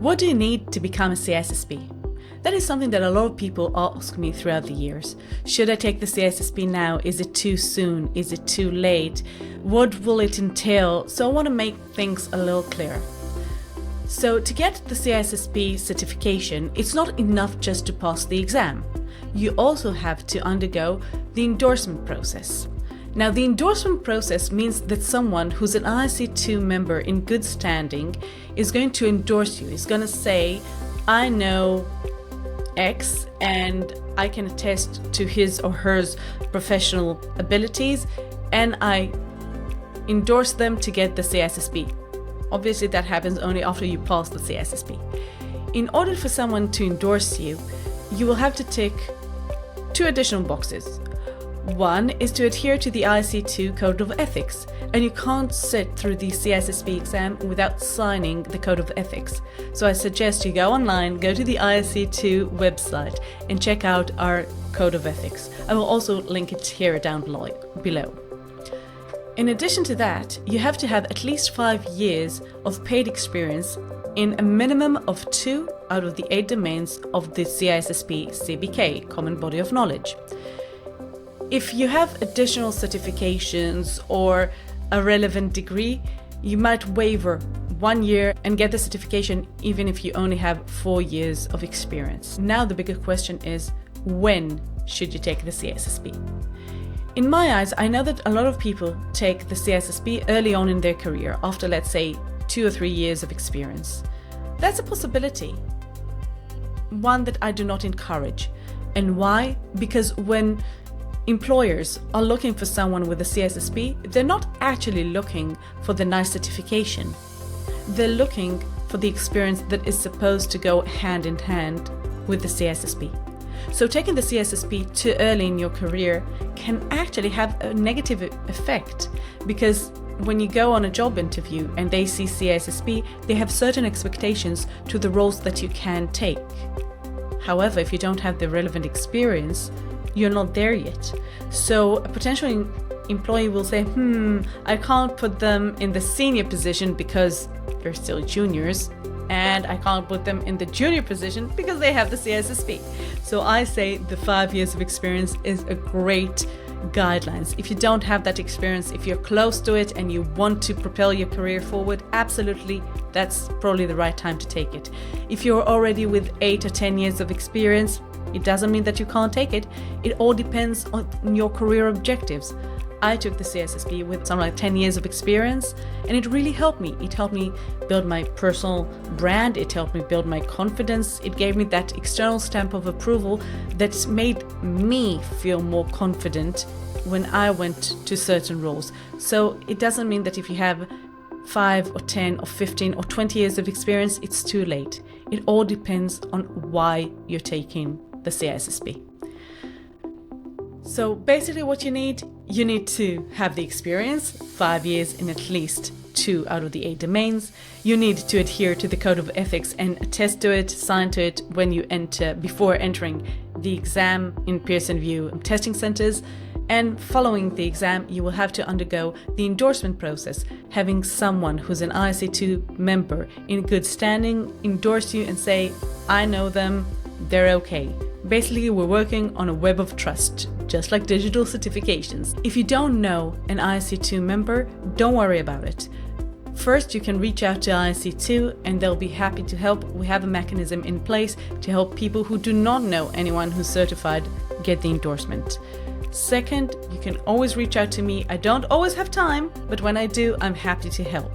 What do you need to become a CISSP? That is something that a lot of people ask me throughout the years. Should I take the CISSP now? Is it too soon? Is it too late? What will it entail? So I want to make things a little clearer. So to get the CISSP certification, it's not enough just to pass the exam. You also have to undergo the endorsement process. Now, the endorsement process means that someone who's an ISC2 member in good standing is going to endorse you. Is going to say, I know X and I can attest to his or her professional abilities, and I endorse them to get the CISSP. Obviously, that happens only after you pass the CISSP. In order for someone to endorse you, you will have to tick 2 additional boxes. One is to adhere to the ISC2 Code of Ethics, and you can't sit through the CISSP exam without signing the Code of Ethics. So I suggest you go online, go to the ISC2 website and check out our Code of Ethics. I will also link it here down below. In addition to that, you have to have at least 5 years of paid experience in a minimum of 2 out of the 8 domains of the CISSP CBK, Common Body of Knowledge. If you have additional certifications or a relevant degree, you might waiver 1 year and get the certification even if you only have 4 years of experience. Now the bigger question is, when should you take the CISSP? In my eyes, I know that a lot of people take the CISSP early on in their career, after let's say 2 or 3 years of experience. That's a possibility, one that I do not encourage. And why? Because when employers are looking for someone with a CISSP, they're not actually looking for the nice certification. They're looking for the experience that is supposed to go hand in hand with the CISSP. So taking the CISSP too early in your career can actually have a negative effect, because when you go on a job interview and they see CISSP, they have certain expectations to the roles that you can take. However, if you don't have the relevant experience, you're not there yet. So a potential employee will say, I can't put them in the senior position because they're still juniors, and I can't put them in the junior position because they have the CISSP. So I say the 5 years of experience is a great guidelines. If you don't have that experience, if you're close to it and you want to propel your career forward, absolutely, that's probably the right time to take it. If you're already with 8 or 10 years of experience, it doesn't mean that you can't take it. It all depends on your career objectives. I took the CISSP with something like 10 years of experience, and it really helped me. It helped me build my personal brand. It helped me build my confidence. It gave me that external stamp of approval that made me feel more confident when I went to certain roles. So it doesn't mean that if you have 5 or 10 or 15 or 20 years of experience, it's too late. It all depends on why you're taking the CISSP. So basically what you need to have the experience, 5 years in at least 2 out of the 8 domains. You need to adhere to the Code of Ethics and attest to it, sign to it when you enter, before entering the exam in Pearson VUE testing centers. And following the exam, you will have to undergo the endorsement process, having someone who's an ISC2 member in good standing endorse you and say, I know them, they're okay. Basically, we're working on a web of trust, just like digital certifications. If you don't know an ISC2 member, don't worry about it. First, you can reach out to ISC2 and they'll be happy to help. We have a mechanism in place to help people who do not know anyone who's certified get the endorsement. Second, you can always reach out to me. I don't always have time, but when I do, I'm happy to help.